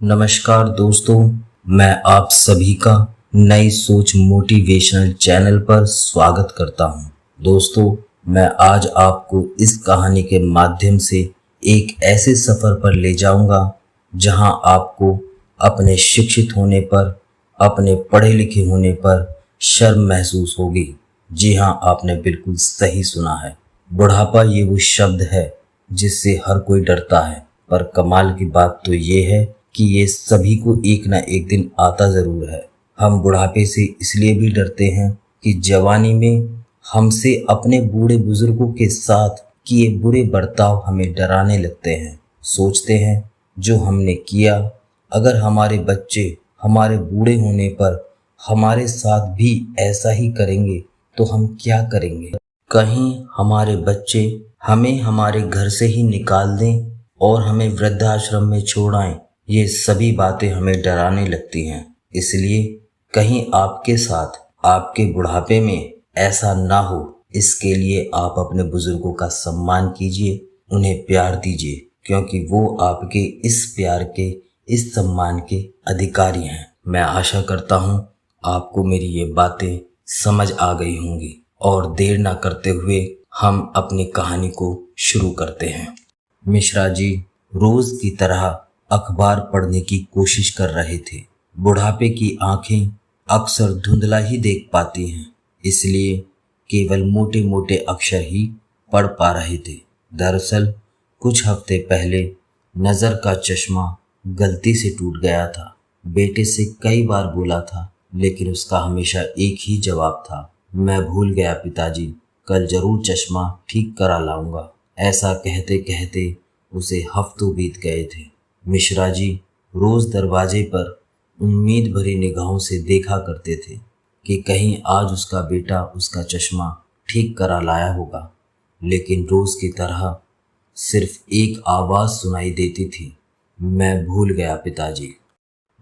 नमस्कार दोस्तों, मैं आप सभी का नई सोच मोटिवेशनल चैनल पर स्वागत करता हूं। दोस्तों, मैं आज आपको इस कहानी के माध्यम से एक ऐसे सफ़र पर ले जाऊंगा जहां आपको अपने शिक्षित होने पर, अपने पढ़े लिखे होने पर शर्म महसूस होगी। जी हां, आपने बिल्कुल सही सुना है। बुढ़ापा ये वो शब्द है जिससे हर कोई डरता है, पर कमाल की बात तो ये है कि ये सभी को एक ना एक दिन आता जरूर है। हम बुढ़ापे से इसलिए भी डरते हैं कि जवानी में हमसे अपने बूढ़े बुजुर्गों के साथ किए बुरे बर्ताव हमें डराने लगते हैं। सोचते हैं जो हमने किया, अगर हमारे बच्चे हमारे बूढ़े होने पर हमारे साथ भी ऐसा ही करेंगे तो हम क्या करेंगे। कहीं हमारे बच्चे हमें हमारे घर से ही निकाल दें और हमें वृद्धाश्रम में छोड़ आएं। ये सभी बातें हमें डराने लगती हैं। इसलिए कहीं आपके साथ आपके बुढ़ापे में ऐसा ना हो, इसके लिए आप अपने बुजुर्गों का सम्मान कीजिए, उन्हें प्यार दीजिए, क्योंकि वो आपके इस प्यार के, इस सम्मान के अधिकारी हैं। मैं आशा करता हूँ आपको मेरी ये बातें समझ आ गई होंगी और देर ना करते हुए हम अपनी कहानी को शुरू करते हैं। मिश्रा जी रोज की तरह अखबार पढ़ने की कोशिश कर रहे थे। बुढ़ापे की आंखें अक्सर धुंधला ही देख पाती हैं, इसलिए केवल मोटे मोटे अक्षर ही पढ़ पा रहे थे। दरअसल कुछ हफ्ते पहले नज़र का चश्मा गलती से टूट गया था। बेटे से कई बार बोला था, लेकिन उसका हमेशा एक ही जवाब था, मैं भूल गया पिताजी, कल जरूर चश्मा ठीक करा लाऊंगा। ऐसा कहते कहते उसे हफ्तों बीत गए थे। मिश्रा जी रोज दरवाजे पर उम्मीद भरी निगाहों से देखा करते थे कि कहीं आज उसका बेटा उसका चश्मा ठीक करा लाया होगा, लेकिन रोज की तरह सिर्फ एक आवाज सुनाई देती थी, मैं भूल गया पिताजी।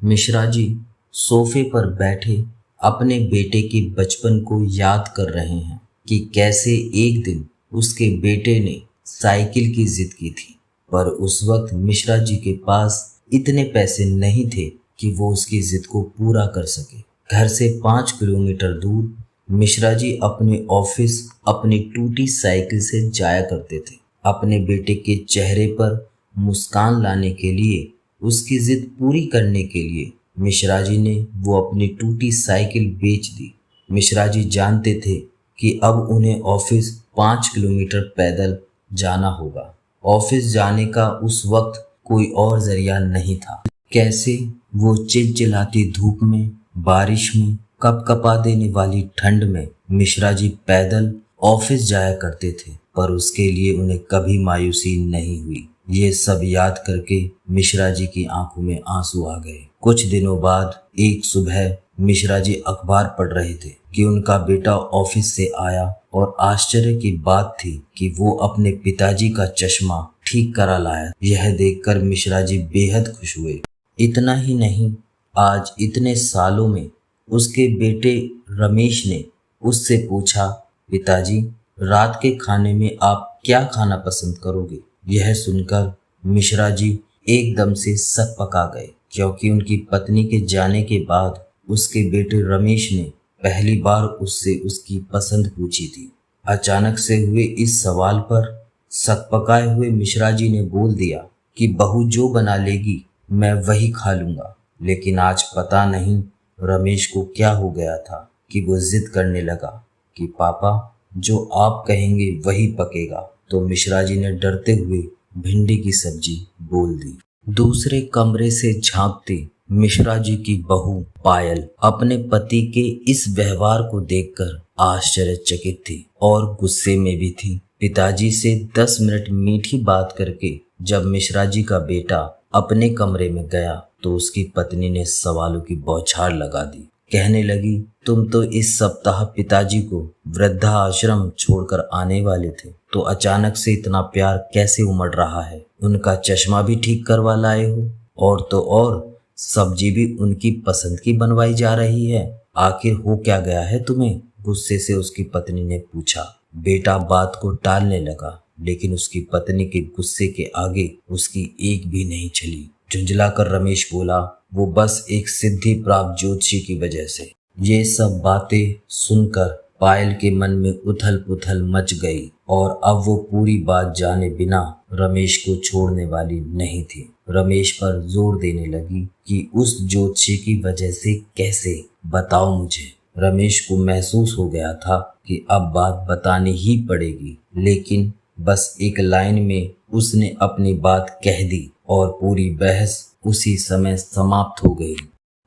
मिश्रा जी सोफे पर बैठे अपने बेटे के बचपन को याद कर रहे हैं कि कैसे एक दिन उसके बेटे ने साइकिल की जिद की थी, पर उस वक्त मिश्रा जी के पास इतने पैसे नहीं थे कि वो उसकी जिद को पूरा कर सके। घर से 5 किलोमीटर दूर मिश्रा जी अपने ऑफिस अपनी टूटी साइकिल से जाया करते थे। अपने बेटे के चेहरे पर मुस्कान लाने के लिए, उसकी जिद पूरी करने के लिए मिश्रा जी ने वो अपनी टूटी साइकिल बेच दी। मिश्रा जी जानते थे कि अब उन्हें ऑफिस 5 किलोमीटर पैदल जाना होगा। ऑफिस जाने का उस वक्त कोई और जरिया नहीं था। कैसे वो चिलचिलाती धूप में, बारिश में, कपकपा देने वाली ठंड में मिश्रा जी पैदल ऑफिस जाया करते थे, पर उसके लिए उन्हें कभी मायूसी नहीं हुई। ये सब याद करके मिश्रा जी की आंखों में आंसू आ गए। कुछ दिनों बाद एक सुबह मिश्रा जी अखबार पढ़ रहे थे कि उनका बेटा ऑफिस से आया और आश्चर्य की बात थी कि वो अपने पिताजी का चश्मा ठीक करा लाया। यह देखकर मिश्रा जी बेहद खुश हुए। इतना ही नहीं, आज इतने सालों में उसके बेटे रमेश ने उससे पूछा, पिताजी रात के खाने में आप क्या खाना पसंद करोगे। यह सुनकर मिश्रा जी एकदम से सक पका गए, क्योंकि उनकी पत्नी के जाने के बाद उसके बेटे रमेश ने पहली बार उससे उसकी पसंद पूछी थी। अचानक से हुए इस सवाल पर सकपकाए हुए मिश्रा जी ने बोल दिया कि बहू जो बना लेगी मैं वही खा लूंगा। लेकिन आज पता नहीं रमेश को क्या हो गया था कि वो जिद करने लगा कि पापा जो आप कहेंगे वही पकेगा। तो मिश्रा जी ने डरते हुए भिंडी की सब्जी बोल दी। दूसरे कमरे से झांकते मिश्रा जी की बहू पायल अपने पति के इस व्यवहार को देखकर आश्चर्यचकित थी और गुस्से में भी थी। पिताजी से 10 मिनट मीठी बात करके जब मिश्रा जी का बेटा अपने कमरे में गया तो उसकी पत्नी ने सवालों की बौछार लगा दी। कहने लगी, तुम तो इस सप्ताह पिताजी को वृद्धाश्रम छोड़कर आने वाले थे, तो अचानक से इतना प्यार कैसे उमड़ रहा है। उनका चश्मा भी ठीक करवा लाए हो, और तो और सब्जी भी उनकी पसंद की बनवाई जा रही है। आखिर हो क्या गया है तुम्हें। गुस्से से उसकी पत्नी ने पूछा। बेटा बात को टालने लगा, लेकिन उसकी पत्नी के गुस्से के आगे उसकी एक भी नहीं चली। झुंझलाकर रमेश बोला, वो बस एक सिद्धि प्राप्त ज्योतिषी की वजह से। ये सब बातें सुनकर पायल के मन में उथल पुथल मच गई और अब वो पूरी बात जाने बिना रमेश को छोड़ने वाली नहीं थी। रमेश पर जोर देने लगी कि उस ज्योतिषी की वजह से कैसे, बताओ मुझे। रमेश को महसूस हो गया था कि अब बात बतानी ही पड़ेगी, लेकिन बस एक लाइन में उसने अपनी बात कह दी और पूरी बहस उसी समय समाप्त हो गई।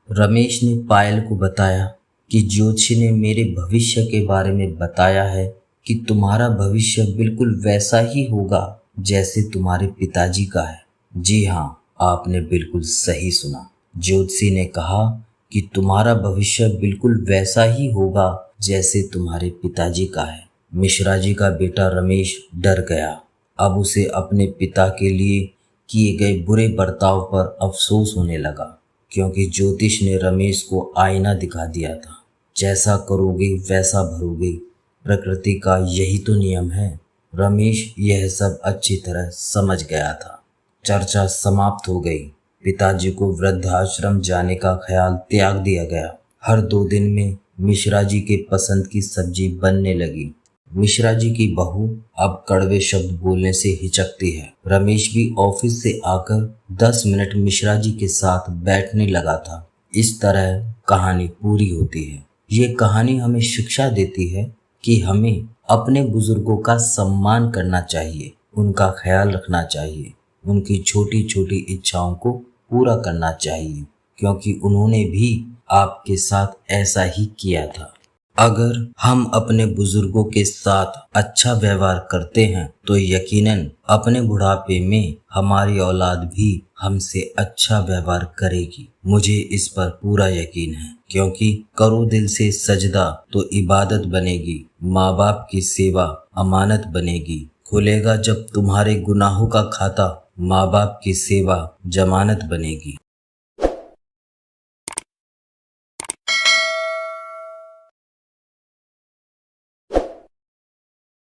रमेश ने पायल को बताया कि ज्योतिषी ने मेरे भविष्य के बारे में बताया है कि तुम्हारा भविष्य बिल्कुल वैसा ही होगा जैसे तुम्हारे पिताजी का है। जी हाँ, आपने बिल्कुल सही सुना। ज्योतिषी ने कहा कि तुम्हारा भविष्य बिल्कुल वैसा ही होगा जैसे तुम्हारे पिताजी का है। मिश्रा जी का बेटा रमेश डर गया। अब उसे अपने पिता के लिए किए गए बुरे बर्ताव पर अफसोस होने लगा, क्योंकि ज्योतिष ने रमेश को आईना दिखा दिया था। जैसा करोगे वैसा भरोगे, प्रकृति का यही तो नियम है। रमेश यह सब अच्छी तरह समझ गया था। चर्चा समाप्त हो गई। पिताजी को वृद्धाश्रम जाने का ख्याल त्याग दिया गया। हर 2 दिन में मिश्रा जी के पसंद की सब्जी बनने लगी। मिश्रा जी की बहू अब कड़वे शब्द बोलने से हिचकती है। रमेश भी ऑफिस से आकर 10 मिनट मिश्रा जी के साथ बैठने लगा था। इस तरह कहानी पूरी होती है। ये कहानी हमें शिक्षा देती है कि हमें अपने बुजुर्गों का सम्मान करना चाहिए, उनका ख्याल रखना चाहिए, उनकी छोटी छोटी इच्छाओं को पूरा करना चाहिए, क्योंकि उन्होंने भी आपके साथ ऐसा ही किया था। अगर हम अपने बुजुर्गों के साथ अच्छा व्यवहार करते हैं तो यकीनन अपने बुढ़ापे में हमारी औलाद भी हमसे अच्छा व्यवहार करेगी। मुझे इस पर पूरा यकीन है, क्योंकि करो दिल से सजदा तो इबादत बनेगी, माँ बाप की सेवा अमानत बनेगी, खुलेगा जब तुम्हारे गुनाहों का खाता, माँ बाप की सेवा जमानत बनेगी।